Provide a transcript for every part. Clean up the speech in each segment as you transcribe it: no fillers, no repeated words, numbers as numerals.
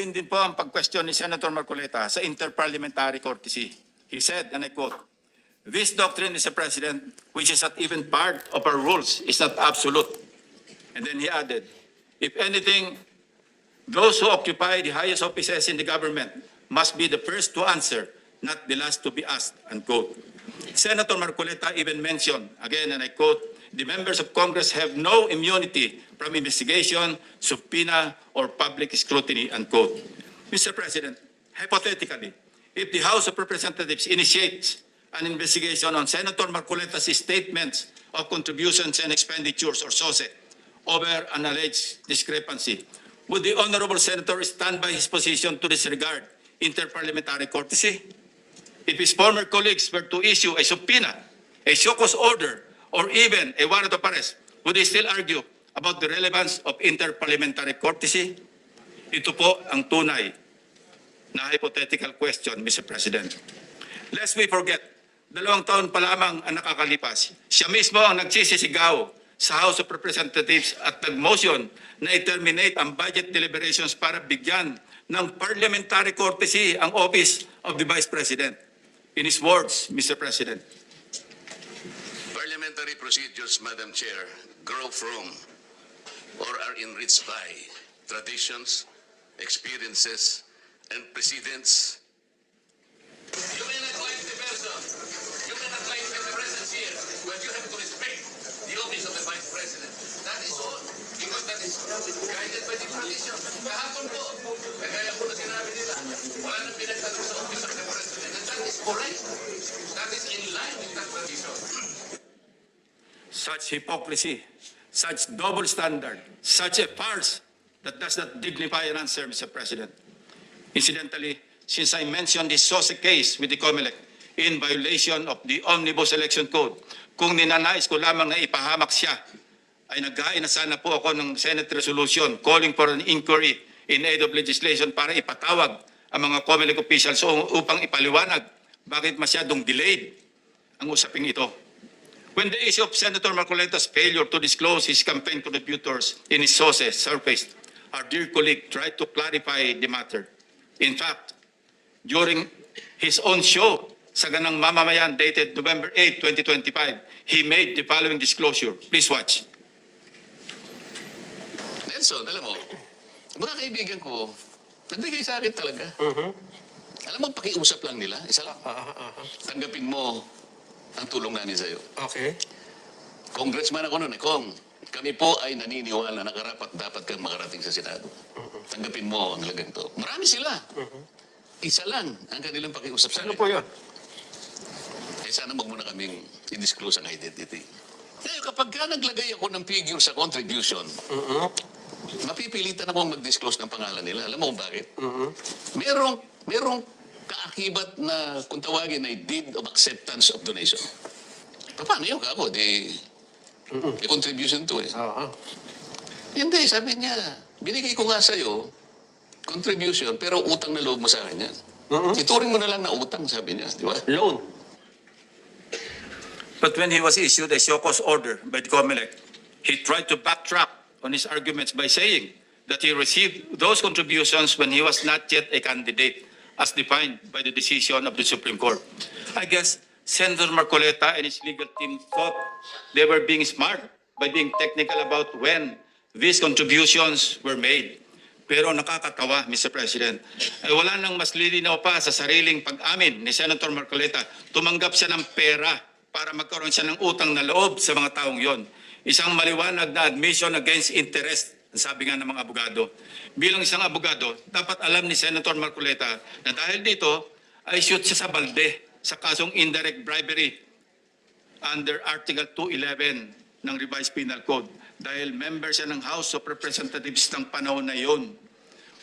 Malilim din po ang pag-question ni Senator Marcoleta sa interparliamentary courtesy. He said, and I quote, "This doctrine, Mr. President, which is not even part of our rules, is not absolute." And then he added, "If anything, those who occupy the highest offices in the government must be the first to answer, not the last to be asked," unquote. Senator Marcoleta even mentioned, again, and I quote, "The members of Congress have no immunity from investigation, subpoena, or public scrutiny," unquote. Mr. President, hypothetically, if the House of Representatives initiates an investigation on Senator Marcoleta's statements of contributions and expenditures, or SOSE, over an alleged discrepancy, would the Honorable Senator stand by his position to disregard interparliamentary courtesy? If his former colleagues were to issue a subpoena, a show cause order, or even a warrant of arrest, would they still argue about the relevance of interparliamentary courtesy? Ito po ang tunay na hypothetical question, Mr. President. Lest we forget, 2 taon pa lamang ang nakakalipas. Siya mismo ang nagsisisigaw sa House of Representatives at nag-motion na i-terminate ang budget deliberations para bigyan ng parliamentary courtesy ang Office of the Vice President. In his words, Mr. President, "Parliamentary procedures, Madam Chair, grow from or are enriched by traditions, experiences, and precedents." You may not like the person, you may not like the presence here, but you have to respect the office of the Vice President. That is all, because that is guided by the tradition. Kahapon po, kaya po na sinabi nila, wala nang pinagtanong sa office of the President, and that is correct. That is in line with that tradition. such hypocrisy, such double standard, such a farce that does not dignify an answer, Mr. President. Incidentally, since I mentioned the SOSE case with the COMELEC in violation of the Omnibus Election Code, kung ninanais ko lamang na ipahamak siya, ay naghain na sana po ako ng Senate resolution calling for an inquiry in aid of legislation para ipatawag ang mga COMELEC officials upang ipaliwanag bakit masyadong delayed ang usaping ito. When the issue of Senator Marcoleta's failure to disclose his campaign contributors in his sources surfaced, our dear colleague tried to clarify the matter. In fact, during his own show sa Ganang Mamamayan dated November 8, 2025, he made the following disclosure. Please watch. Nelson, alam mo, mga kaibigan ko, nagbigay sa akin talaga. Alam mo, pakiusap lang nila, isa lang. Tanggapin mo ang tulong namin sa'yo. Okay. Congressman ako noon, Kong. Kami po ay naniniwala na karapat dapat kang makarating sa Senado. Tanggapin mo ang lagang to. Marami sila. Isa lang ang kanilang pakiusap sa akin. Ano po yun? Eh sana wag mo na kaming i-disclose ang identity. Ngayon, kapag ka naglagay ako ng figure sa contribution, mapipilitan akong mag-disclose ng pangalan nila. Alam mo kung bakit? Merong kaakibat na kung tawagin ay deed of acceptance of donation. Paano yun ka ako? May contribution to eh. Hindi, sabi niya, binigay ko nga sa'yo, contribution, pero utang na loob mo sa akin yan. Ituring mo na lang na utang, sabi niya, di ba? Loan. But when he was issued a show cause order by the COMELEC, he tried to backtrack on his arguments by saying that he received those contributions when he was not yet a candidate, as defined by the decision of the Supreme Court. I guess Senator Marcoleta and his legal team thought they were being smart by being technical about when these contributions were made. Pero nakakatawa, Mr. President, ay wala nang mas lilinaw pa sa sariling pag-amin ni Senator Marcoleta. Tumanggap siya ng pera para magkaroon siya ng utang na loob sa mga taong yon. Isang maliwanag na admission against interest, sabi nga ng mga abogado. Bilang isang abogado, dapat alam ni Senator Marcoleta na dahil dito ay shoot siya sa balde sa kasong indirect bribery under Article 211 ng Revised Penal Code dahil member siya ng House of Representatives ng panahon na iyon.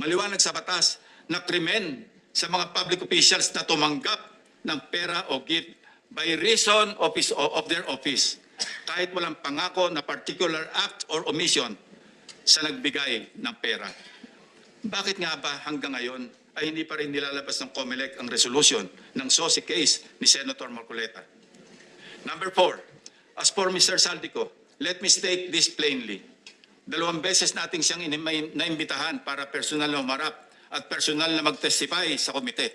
Maliwanag sa batas na krimen sa mga public officials na tumanggap ng pera o gift by reason of their office kahit walang pangako na particular act or omission sa nagbigay ng pera. Bakit nga ba hanggang ngayon ay hindi pa rin nilalabas ng COMELEC ang resolution ng SOSE case ni Senator Marcoleta? Number 4, as for Mr. Saldico, let me state this plainly. 2 beses nating siyang naimbitahan para personal na humarap at personal na mag-testify sa komite.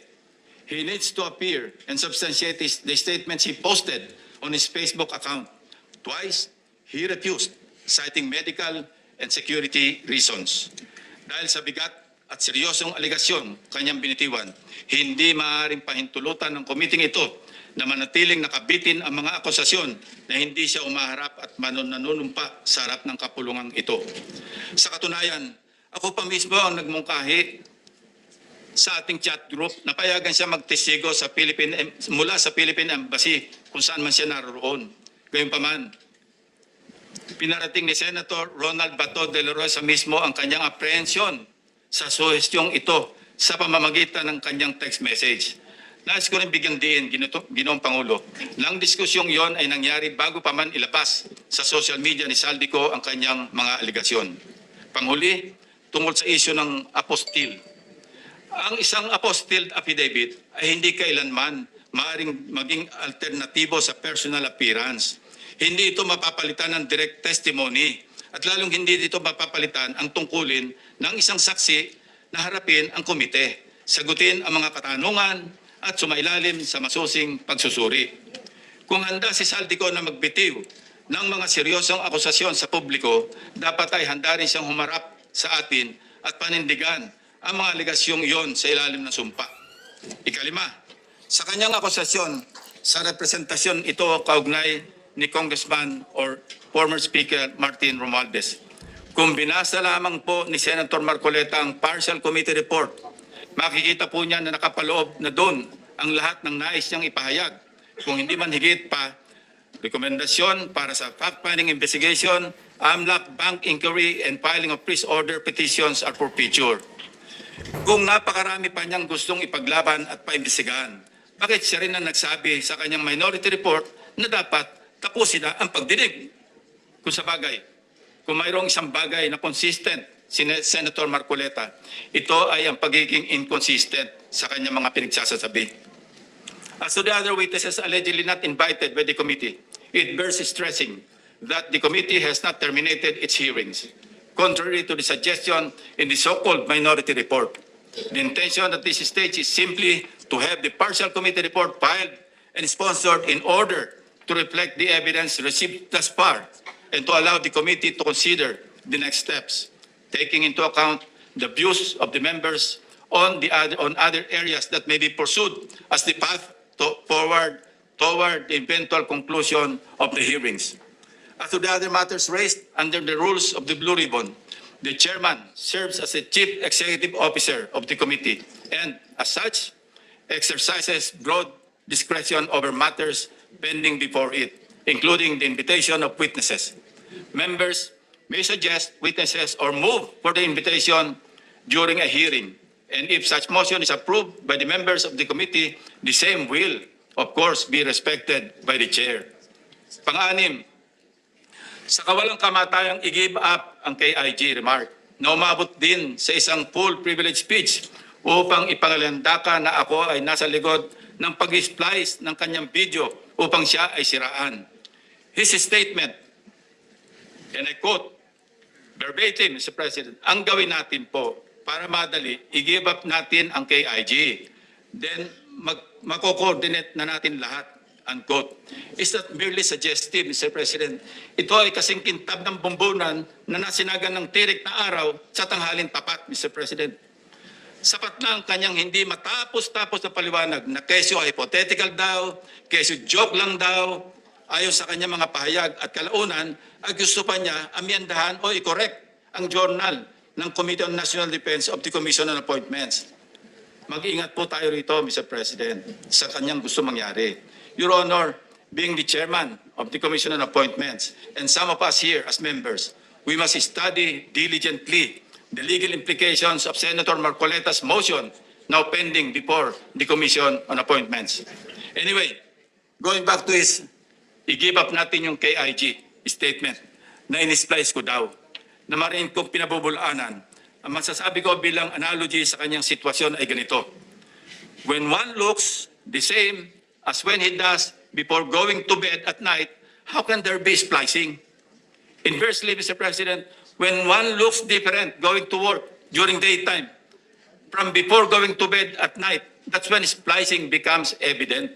He needs to appear and substantiate the statements he posted on his Facebook account. Twice, he refused, citing medical and security reasons. Dahil sa bigat at seryosong aligasyon kanyang binitiwan, hindi maaaring pahintulutan ng komiting ito na manatiling nakabitin ang mga akusasyon na hindi siya umaharap at nanunumpa sa harap ng kapulungang ito. Sa katunayan, ako pa mismo ang nagmungkahi sa ating chat group na payagan siya magtestigo sa mula sa Philippine Embassy kung saan man siya naroon. Gayunpaman, pinarating ni Senator Ronald Bato de la Rosa mismo ang kanyang apprehension sa suhestyong ito sa pamamagitan ng kanyang text message. Nais ko rin bigyang diin, Ginoong Pangulo, na ang diskusyong yon ay nangyari bago pa man ilabas sa social media ni Saldico ang kanyang mga aligasyon. Panghuli, tungkol sa isyu ng apostil. Ang isang apostille affidavit ay hindi kailanman maaaring maging alternatibo sa personal appearance. Hindi ito mapapalitan ng direct testimony at lalong hindi dito mapapalitan ang tungkulin ng isang saksi na harapin ang komite, sagutin ang mga katanungan at sumailalim sa masusing pagsusuri. Kung handa si Saldico na magbitiw ng mga seryosong akusasyon sa publiko, dapat ay handa rin siyang humarap sa atin at panindigan ang mga aligasyong iyon sa ilalim ng sumpa. Ikalima, sa kanyang akusasyon sa representasyon ito kaugnay ni Congressman or former Speaker Martin Romualdez. Kung binasa lamang po ni Senator Marcoleta ang partial committee report, makikita po niya na nakapaloob na doon ang lahat ng nais niyang ipahayag. Kung hindi man higit pa, rekomendasyon para sa fact-finding investigation, AMLAC bank inquiry and filing of police order petitions are for future. Kung napakarami pa niyang gustong ipaglaban at paimbestigahan, bakit siya rin ang nagsabi sa kanyang minority report na dapat tapusin na ang pagdinig? Kung sa bagay, kung mayroong isang bagay na consistent si Senator Marcoleta, ito ay ang pagiging inconsistent sa kanyang mga pinagsasasabi. As to the other witnesses allegedly not invited by the committee, it bears stressing that the committee has not terminated its hearings, contrary to the suggestion in the so-called minority report. The intention at this stage is simply to have the partial committee report filed and sponsored in order to reflect the evidence received thus far and to allow the committee to consider the next steps, taking into account the views of the members on other areas that may be pursued as the path forward toward the eventual conclusion of the hearings. As to the other matters raised under the rules of the Blue Ribbon, the chairman serves as the chief executive officer of the committee and, as such, exercises broad discretion over matters pending before it, including the invitation of witnesses. Members may suggest witnesses or move for the invitation during a hearing, and if such motion is approved by the members of the committee, the same will, of course, be respected by the chair. Pang-anim, sa kawalang kamatayang i-give up ang KIG remark na umabot din sa isang full privilege speech upang ipangalandaka na ako ay nasa likod ng pag-splice ng kanyang video upang siya ay siraan. His statement, and I quote, verbatim, Mr. President, ang gawin natin po para madali, i-give up natin ang KIG. Then, mako-coordinate na natin lahat. Unquote. Is that merely suggestive, Mr. President? Ito ay kasing kintab ng bumbunan na nasinagan ng tirik na araw sa tanghalin tapat, Mr. President. Sapat na ang kanyang hindi matapos-tapos na paliwanag na kesyo hypothetical daw, kesyo joke lang daw, ayon sa kanyang mga pahayag at kalaunan, ay gusto pa niya amyandahan o i-correct ang journal ng Committee on National Defense of the Commission on Appointments. Mag-iingat po tayo rito, Mr. President, sa kanyang gusto mangyari. Your Honor, being the chairman of the Commission on Appointments, and some of us here as members, we must study diligently the legal implications of Senator Marcoleta's motion now pending before the Commission on Appointments. Anyway, going back to his, i-give up natin yung KIG statement na in-splice ko daw, na marin kong pinabubulaanan. Ang masasabi ko bilang analogy sa kanyang sitwasyon ay ganito. When one looks the same as when he does before going to bed at night, how can there be splicing? Inversely, Mr. President, when one looks different going to work during daytime, from before going to bed at night. That's when splicing becomes evident.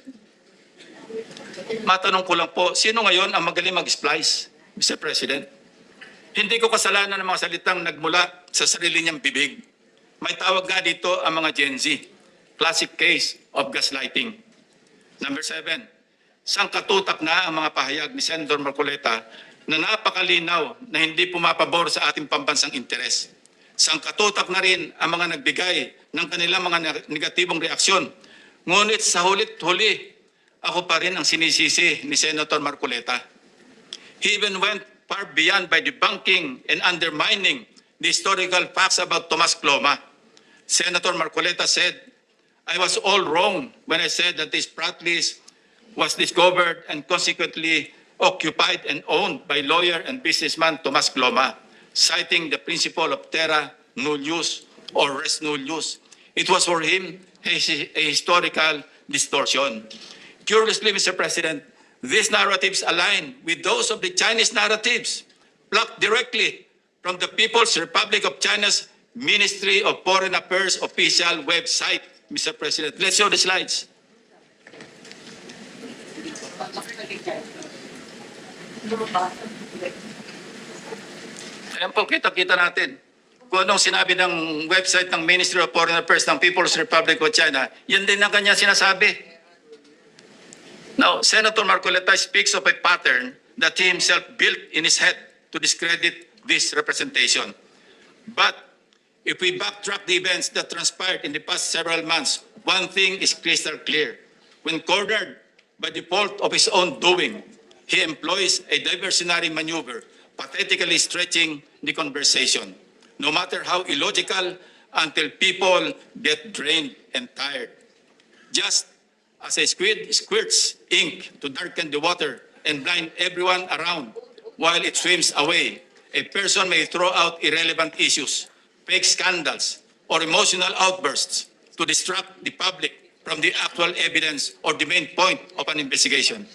Matanong ko lang po, sino ngayon ang magaling mag-splice, Mr. President? Hindi ko kasalanan ng mga salitang nagmula sa sarili niyang bibig. May tawag nga dito ang mga Gen Z. Classic case of gaslighting. Number 7, sangkatutak na ang mga pahayag ni Senator Marcoleta na napakalinaw na hindi pumapabor sa ating pambansang interes. Sangkatutak na rin ang mga nagbigay ng kanilang mga negatibong reaksyon. Ngunit sa hulit-huli, ako pa rin ang sinisisi ni Senator Marcoleta. He even went far beyond by debunking and undermining the historical facts about Tomas Cloma. Senator Marcoleta said, I was all wrong when I said that this frat list was discovered and consequently occupied and owned by lawyer and businessman Tomas Cloma, citing the principle of terra nullius or res nullius. It was for him a historical distortion. Curiously, Mr. President, these narratives align with those of the Chinese narratives, plucked directly from the People's Republic of China's Ministry of Foreign Affairs official website, Mr. President. Let's show the slides. Ayan po, kita-kita natin. Kung anong sinabi ng website ng Ministry of Foreign Affairs ng People's Republic of China, yan din ang kanya sinasabi. Now, Senator Marcoleta speaks of a pattern that he himself built in his head to discredit this representation. But if we backtrack the events that transpired in the past several months, one thing is crystal clear. When cornered by the fault of his own doing, he employs a diversionary maneuver, pathetically stretching the conversation, no matter how illogical, until people get drained and tired. Just as a squid squirts ink to darken the water and blind everyone around while it swims away, a person may throw out irrelevant issues, fake scandals, or emotional outbursts to distract the public from the actual evidence or the main point of an investigation.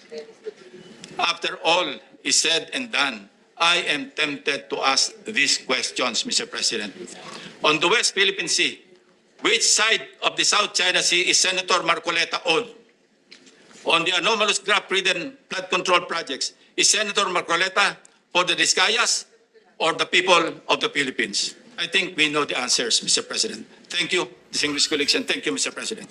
After all is said and done, I am tempted to ask these questions, Mr. President. On the West Philippine Sea, which side of the South China Sea is Senator Marcoleta on? On the anomalous graft-ridden flood control projects, is Senator Marcoleta for the Discayas or the people of the Philippines? I think we know the answers, Mr. President. Thank you, distinguished colleagues, and thank you, Mr. President.